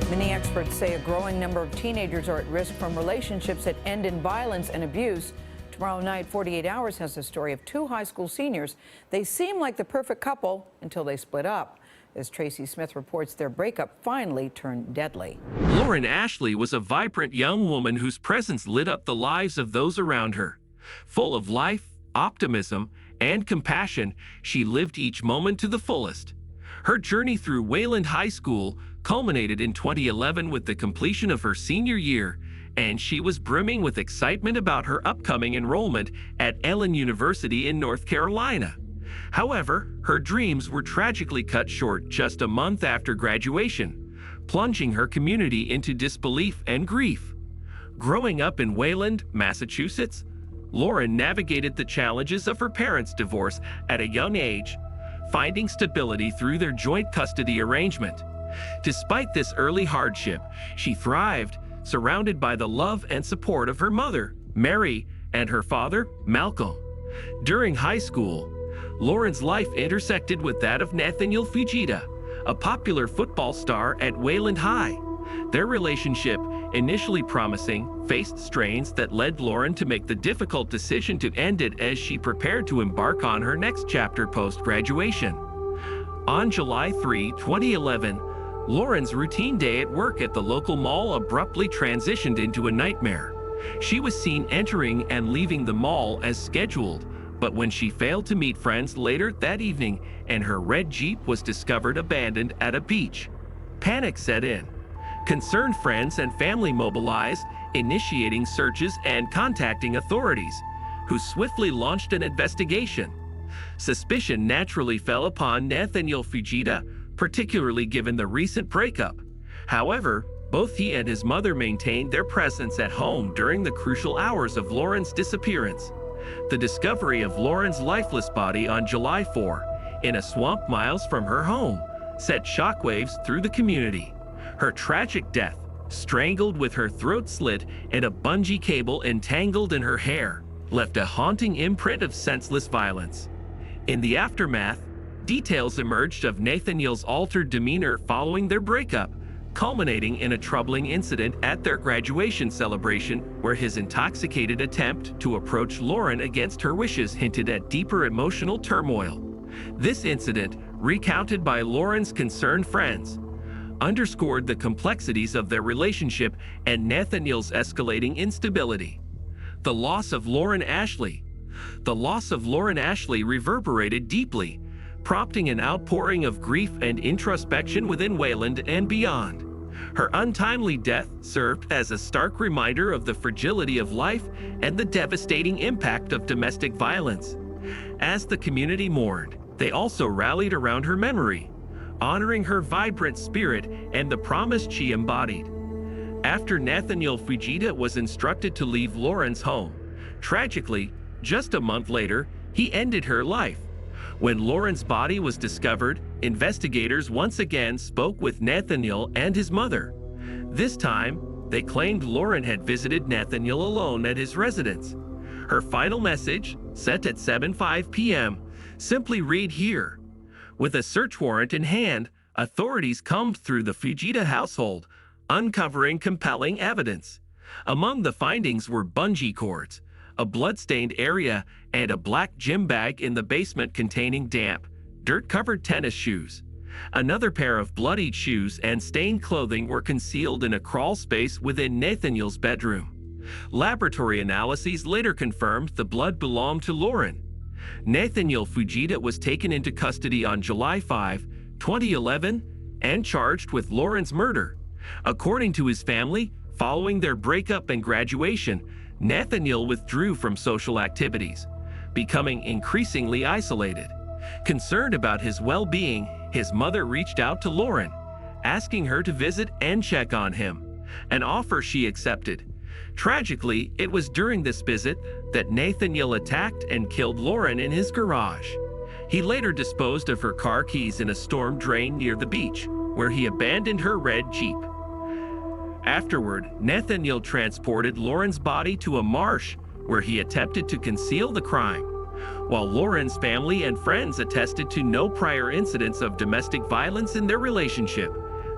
Many experts say a growing number of teenagers are at risk from relationships that end in violence and abuse. Tomorrow night, 48 Hours has a story of two high school seniors. They seem like the perfect couple until they split up. As Tracy Smith reports, their breakup finally turned deadly. Lauren Astley was a vibrant young woman whose presence lit up the lives of those around her. Full of life, optimism, and compassion, she lived each moment to the fullest. Her journey through Wayland High School culminated in 2011 with the completion of her senior year, and she was brimming with excitement about her upcoming enrollment at Wayland University in North Carolina. However, her dreams were tragically cut short just a month after graduation, plunging her community into disbelief and grief. Growing up in Wayland, Massachusetts, Lauren navigated the challenges of her parents' divorce at a young age, finding stability through their joint custody arrangement. Despite this early hardship, she thrived, surrounded by the love and support of her mother, Mary, and her father, Malcolm. During high school, Lauren's life intersected with that of Nathaniel Fujita, a popular football star at Wayland High. Their relationship, initially promising, faced strains that led Lauren to make the difficult decision to end it as she prepared to embark on her next chapter post-graduation. On July 3, 2011, Lauren's routine day at work at the local mall abruptly transitioned into a nightmare. She was seen entering and leaving the mall as scheduled, but when she failed to meet friends later that evening and her red Jeep was discovered abandoned at a beach, panic set in. Concerned friends and family mobilized, initiating searches and contacting authorities, who swiftly launched an investigation. Suspicion naturally fell upon Nathaniel Fujita, particularly given the recent breakup. However, both he and his mother maintained their presence at home during the crucial hours of Lauren's disappearance. The discovery of Lauren's lifeless body on July 4, in a swamp miles from her home, set shockwaves through the community. Her tragic death, strangled with her throat slit and a bungee cable entangled in her hair, left a haunting imprint of senseless violence. In the aftermath, details emerged of Nathaniel's altered demeanor following their breakup, culminating in a troubling incident at their graduation celebration where his intoxicated attempt to approach Lauren against her wishes hinted at deeper emotional turmoil. This incident, recounted by Lauren's concerned friends, underscored the complexities of their relationship and Nathaniel's escalating instability. The loss of Lauren Astley. The loss of Lauren Astley reverberated deeply, prompting an outpouring of grief and introspection within Wayland and beyond. Her untimely death served as a stark reminder of the fragility of life and the devastating impact of domestic violence. As the community mourned, they also rallied around her memory, honoring her vibrant spirit and the promise she embodied. After Nathaniel Fujita was instructed to leave Lauren's home, tragically, just a month later, he ended her life. When Lauren's body was discovered, investigators once again spoke with Nathaniel and his mother. This time, they claimed Lauren had visited Nathaniel alone at his residence. Her final message, sent at 7:05 p.m., simply read here: "With a search warrant in hand, authorities combed through the Fujita household, uncovering compelling evidence. Among the findings were bungee cords, a blood-stained area, and a black gym bag in the basement containing damp, dirt-covered tennis shoes. Another pair of bloodied shoes and stained clothing were concealed in a crawl space within Nathaniel's bedroom. Laboratory analyses later confirmed the blood belonged to Lauren." Nathaniel Fujita was taken into custody on July 5, 2011, and charged with Lauren's murder. According to his family, following their breakup and graduation, Nathaniel withdrew from social activities, becoming increasingly isolated. Concerned about his well-being, his mother reached out to Lauren, asking her to visit and check on him, an offer she accepted. Tragically, it was during this visit that Nathaniel attacked and killed Lauren in his garage. He later disposed of her car keys in a storm drain near the beach, where he abandoned her red Jeep. Afterward, Nathaniel transported Lauren's body to a marsh where he attempted to conceal the crime. While Lauren's family and friends attested to no prior incidents of domestic violence in their relationship,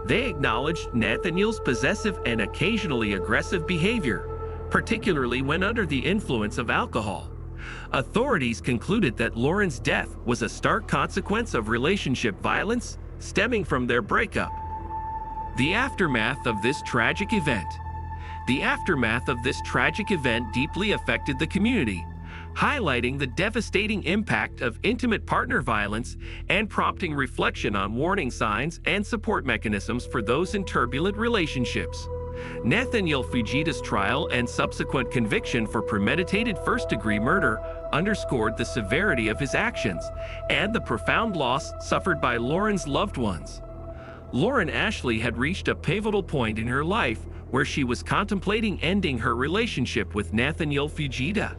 They acknowledged Nathaniel's possessive and occasionally aggressive behavior, particularly when under the influence of alcohol. Authorities concluded that Lauren's death was a stark consequence of relationship violence stemming from their breakup. The aftermath of this tragic event. The aftermath of this tragic event deeply affected the community, highlighting the devastating impact of intimate partner violence and prompting reflection on warning signs and support mechanisms for those in turbulent relationships. Nathaniel Fujita's trial and subsequent conviction for premeditated first-degree murder underscored the severity of his actions and the profound loss suffered by Lauren's loved ones. Lauren Astley had reached a pivotal point in her life where she was contemplating ending her relationship with Nathaniel Fujita.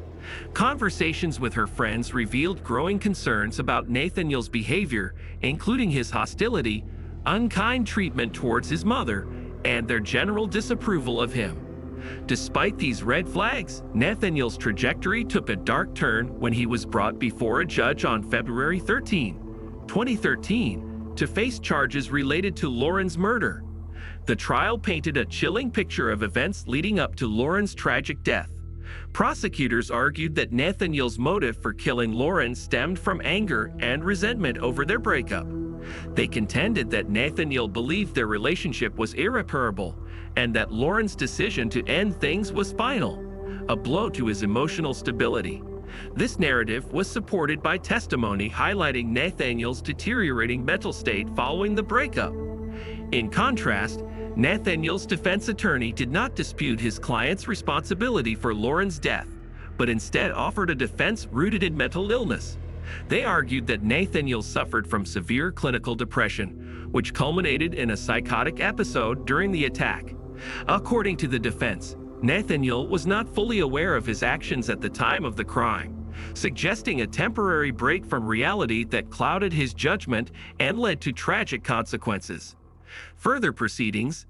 Conversations with her friends revealed growing concerns about Nathaniel's behavior, including his hostility, unkind treatment towards his mother, and their general disapproval of him. Despite these red flags, Nathaniel's trajectory took a dark turn when he was brought before a judge on February 13, 2013, to face charges related to Lauren's murder. The trial painted a chilling picture of events leading up to Lauren's tragic death. Prosecutors argued that Nathaniel's motive for killing Lauren stemmed from anger and resentment over their breakup. They contended that Nathaniel believed their relationship was irreparable and that Lauren's decision to end things was final, a blow to his emotional stability. This narrative was supported by testimony highlighting Nathaniel's deteriorating mental state following the breakup. In contrast, Nathaniel's defense attorney did not dispute his client's responsibility for Lauren's death, but instead offered a defense rooted in mental illness. They argued that Nathaniel suffered from severe clinical depression, which culminated in a psychotic episode during the attack. According to the defense, Nathaniel was not fully aware of his actions at the time of the crime, suggesting a temporary break from reality that clouded his judgment and led to tragic consequences. Further proceedings,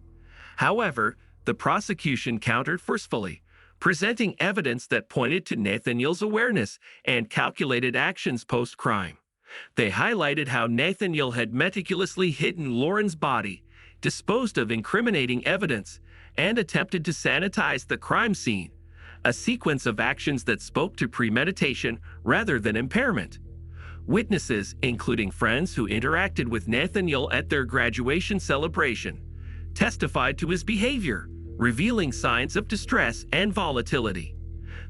however, the prosecution countered forcefully, presenting evidence that pointed to Nathaniel's awareness and calculated actions post-crime. They highlighted how Nathaniel had meticulously hidden Lauren's body, disposed of incriminating evidence, and attempted to sanitize the crime scene, a sequence of actions that spoke to premeditation rather than impairment. Witnesses, including friends who interacted with Nathaniel at their graduation celebration, testified to his behavior, revealing signs of distress and volatility.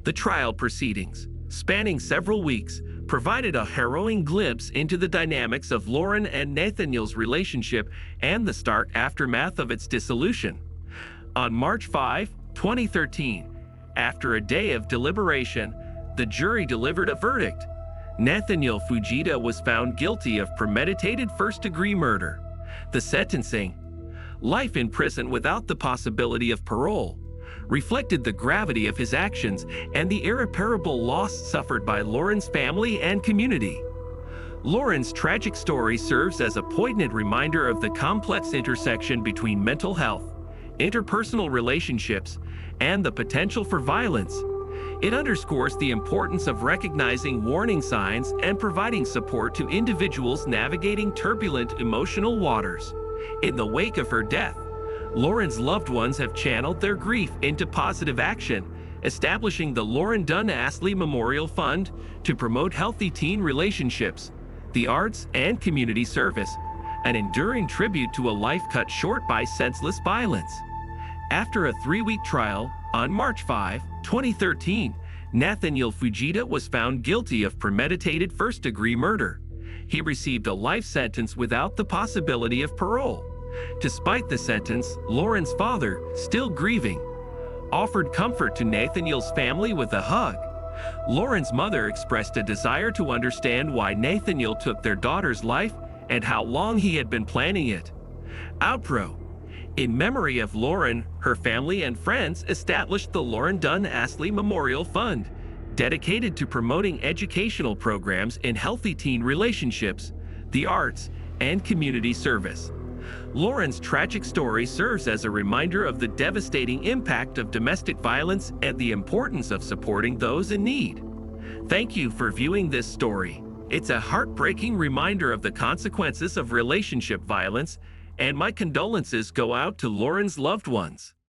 The trial proceedings, spanning several weeks, provided a harrowing glimpse into the dynamics of Lauren and Nathaniel's relationship and the stark aftermath of its dissolution. On March 5, 2013, after a day of deliberation, the jury delivered a verdict. Nathaniel Fujita was found guilty of premeditated first-degree murder. The sentencing, life in prison without the possibility of parole, reflected the gravity of his actions and the irreparable loss suffered by Lauren's family and community. Lauren's tragic story serves as a poignant reminder of the complex intersection between mental health, interpersonal relationships, and the potential for violence. It underscores the importance of recognizing warning signs and providing support to individuals navigating turbulent emotional waters. In the wake of her death, Lauren's loved ones have channeled their grief into positive action, establishing the Lauren Astley Memorial Fund to promote healthy teen relationships, the arts, and community service, an enduring tribute to a life cut short by senseless violence. After a 3-week trial, on March 5, 2013, Nathaniel Fujita was found guilty of premeditated first-degree murder. He received a life sentence without the possibility of parole. Despite the sentence, Lauren's father, still grieving, offered comfort to Nathaniel's family with a hug. Lauren's mother expressed a desire to understand why Nathaniel took their daughter's life and how long he had been planning it. Outro. In memory of Lauren, her family and friends established the Lauren Astley Memorial Fund, dedicated to promoting educational programs in healthy teen relationships, the arts, and community service. Lauren's tragic story serves as a reminder of the devastating impact of domestic violence and the importance of supporting those in need. Thank you for viewing this story. It's a heartbreaking reminder of the consequences of relationship violence And my condolences go out to Lauren's loved ones.